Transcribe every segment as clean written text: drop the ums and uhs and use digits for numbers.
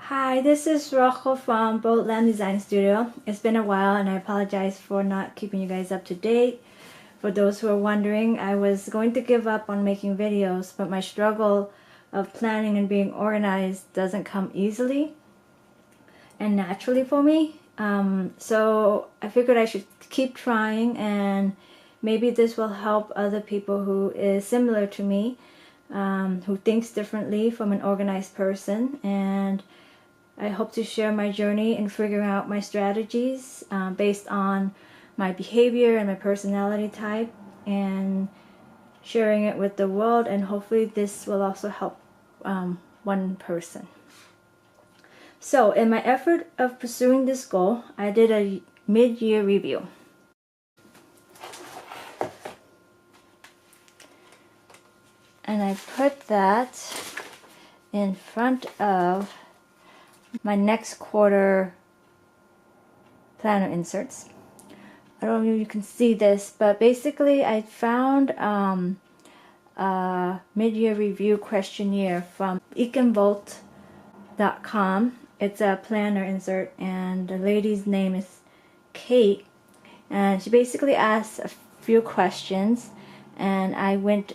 Hi, this is Rocco from Boatland Design Studio. It's been a while and I apologize for not keeping you guys up to date. For those who are wondering, I was going to give up on making videos, but my struggle of planning and being organized doesn't come easily and naturally for me. So I figured I should keep trying, and maybe this will help other people who is similar to me, who thinks differently from an organized person. And I hope to share my journey in figuring out my strategies based on my behavior and my personality type, and sharing it with the world, and hopefully this will also help one person. So in my effort of pursuing this goal, I did a mid-year review. And I put that in front of my next quarter planner inserts. I don't know if you can see this, but basically I found a mid-year review questionnaire from econvolt.com. It's a planner insert, and the lady's name is Kate, and she basically asked a few questions, and I went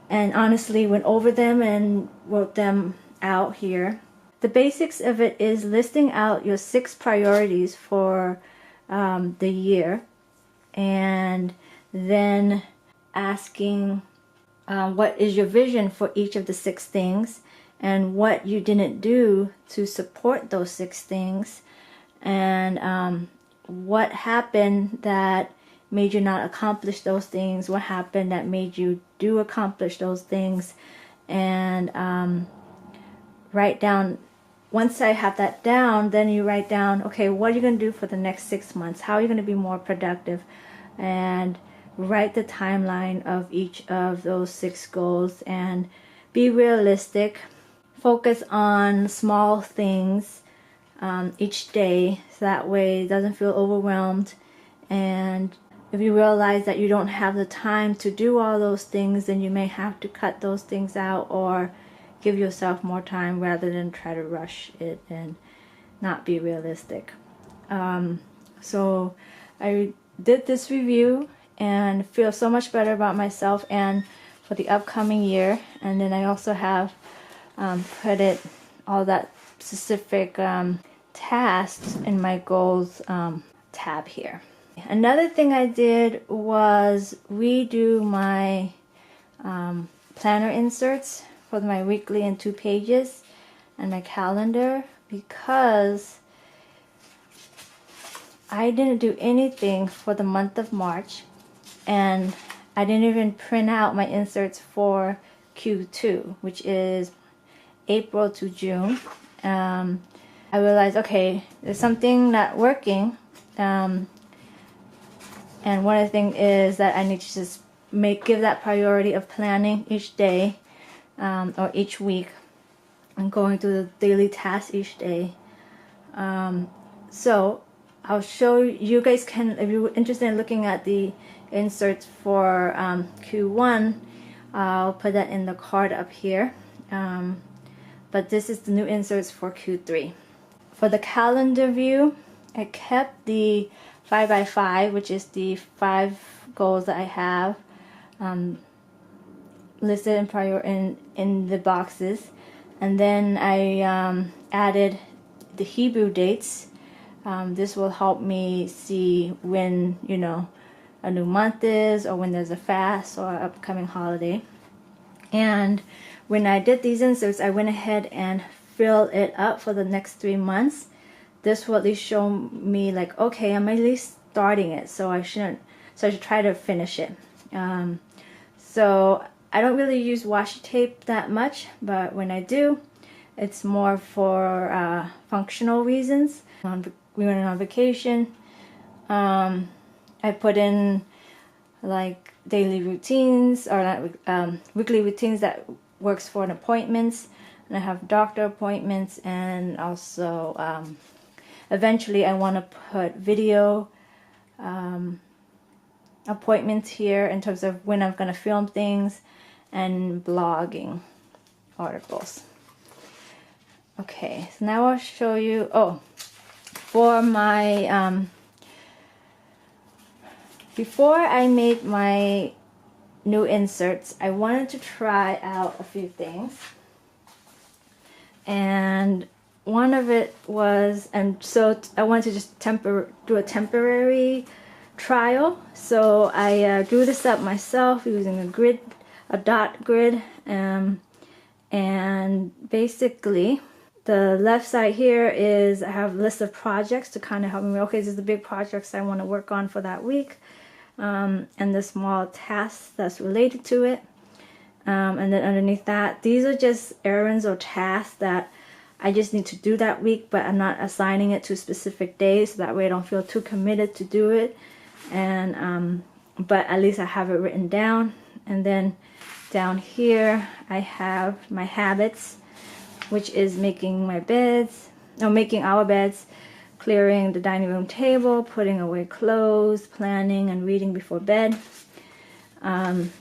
and honestly went over them and wrote them out here. The basics of it is listing out your 6 priorities for the year, and then asking what is your vision for each of the 6 things, and what you didn't do to support those 6 things, and what happened that made you not accomplish those things, what happened that made you do accomplish those things, and write down. Once I have that down, then you write down, okay, what are you going to do for the next 6 months? How are you going to be more productive? And write the timeline of each of those 6 goals, and be realistic. Focus on small things each day, so that way it doesn't feel overwhelmed. And if you realize that you don't have the time to do all those things, then you may have to cut those things out, or give yourself more time rather than try to rush it and not be realistic. So I did this review and feel so much better about myself and for the upcoming year. And then I also have put all that specific tasks in my goals tab here. Another thing I did was redo my planner inserts for my weekly and 2 pages and my calendar, because I didn't do anything for the month of March, and I didn't even print out my inserts for Q2, which is April to June. I realized, okay, there's something not working, and one of the things is that I need to just give that priority of planning each day, or each week, and going through the daily tasks each day. So I'll show you guys, if you're interested in looking at the inserts for Q1, I'll put that in the card up here. But this is the new inserts for Q3. For the calendar view, I kept the 5x5, which is the 5 goals that I have listed in the boxes, and then I added the Hebrew dates. This will help me see when a new month is, or when there's a fast or upcoming holiday. And when I did these inserts, I went ahead and filled it up for the next 3 months. This will at least show me, like, okay, I'm at least starting it, so I should try to finish it. So I don't really use washi tape that much, but when I do, it's more for functional reasons. We went on vacation. I put in like daily routines, or weekly routines that works for an appointments, and I have doctor appointments, and also eventually I want to put video appointments here in terms of when I'm going to film things, and blogging articles. Okay, so now I'll show you, oh, for my, before I made my new inserts, I wanted to try out a few things. And one of it was, and so I wanted to just do a temporary trial. So I drew this up myself using a dot grid, and basically the left side here is I have a list of projects to kind of help me. Okay, this is the big projects I want to work on for that week, and the small tasks that's related to it. And then underneath that, these are just errands or tasks that I just need to do that week, but I'm not assigning it to specific days, so that way I don't feel too committed to do it. And but at least I have it written down. And then down here I have my habits, which is making my beds, or making our beds, clearing the dining room table, putting away clothes, planning and reading before bed. And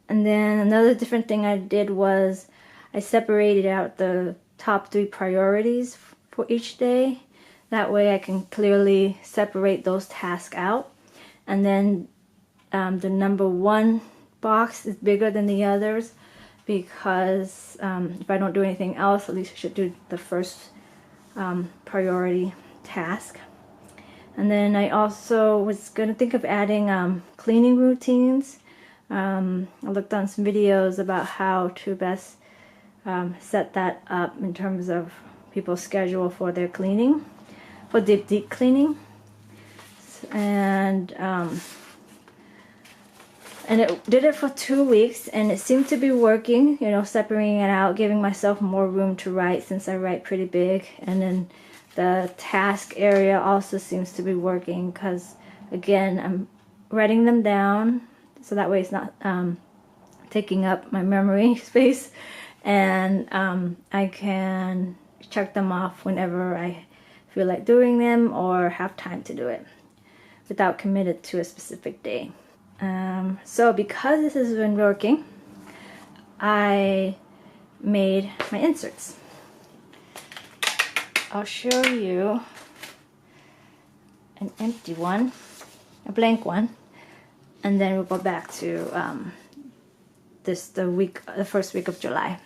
then another different thing I did was I separated out the top 3 priorities for each day. That way I can clearly separate those tasks out. And then the number 1 box is bigger than the others because if I don't do anything else, at least I should do the first priority task. And then I also was going to think of adding cleaning routines. I looked on some videos about how to best set that up in terms of people's schedule for their cleaning, for deep cleaning. And it did it for 2 weeks, and it seemed to be working, you know, separating it out, giving myself more room to write since I write pretty big. And then the task area also seems to be working because, again, I'm writing them down so that way it's not taking up my memory space, and I can check them off whenever I feel like doing them or have time to do it without committed to a specific day. So because this has been working, I made my inserts. I'll show you an empty one, a blank one, and then we'll go back to the first week of July.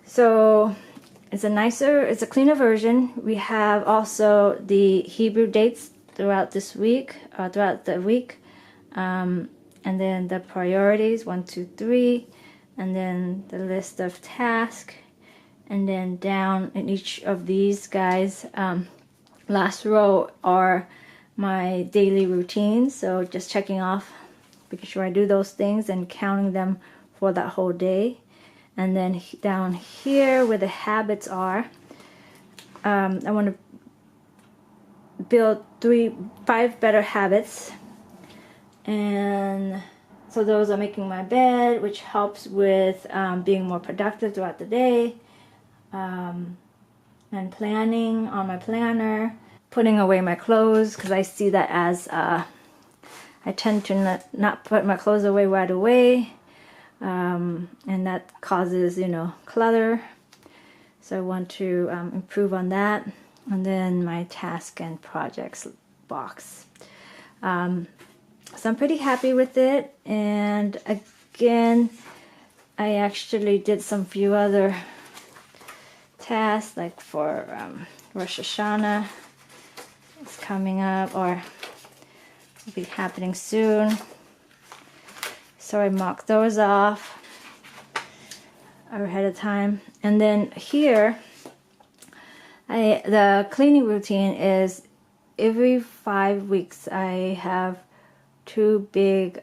So it's a cleaner version. We have also the Hebrew dates throughout the week, and then the priorities 1, 2, 3, and then the list of tasks, and then down in each of these guys, last row are my daily routines, so just checking off, making sure I do those things and counting them for that whole day. And then down here where the habits are, I want to build 5 better habits, and so those are making my bed, which helps with being more productive throughout the day, and planning on my planner, putting away my clothes, because I see that as I tend to not put my clothes away right away, and that causes, you know, clutter. So I want to improve on that. And then my task and projects box. So I'm pretty happy with it. And again, I actually did some few other tasks, like for Rosh Hashanah. It's coming up, or will be happening soon. So I marked those off ahead of time. And then here, the cleaning routine is every 5 weeks I have 2 big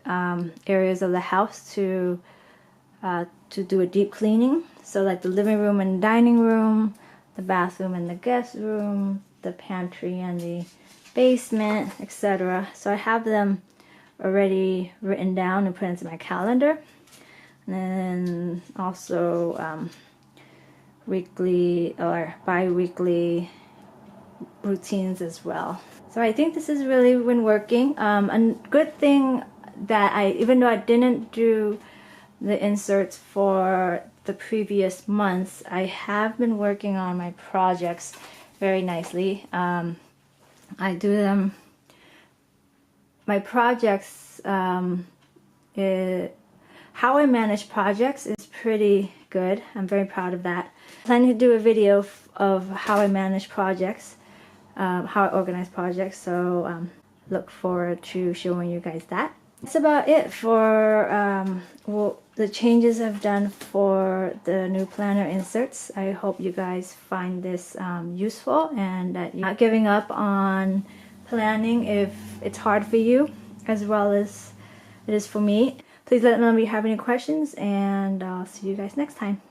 areas of the house to do a deep cleaning. So like the living room and dining room, the bathroom and the guest room, the pantry and the basement, etc. So I have them already written down and put into my calendar. And then also weekly or bi-weekly routines as well. So I think this has really been working. A good thing that even though I didn't do the inserts for the previous months, I have been working on my projects very nicely. I do them, my projects, how I manage projects is pretty good. I'm very proud of that. I'm planning to do a video of how I manage projects, how I organize projects, so look forward to showing you guys that. That's about it for the changes I've done for the new planner inserts. I hope you guys find this useful and that you're not giving up on planning if it's hard for you as well as it is for me. Please let me know if you have any questions, and I'll see you guys next time.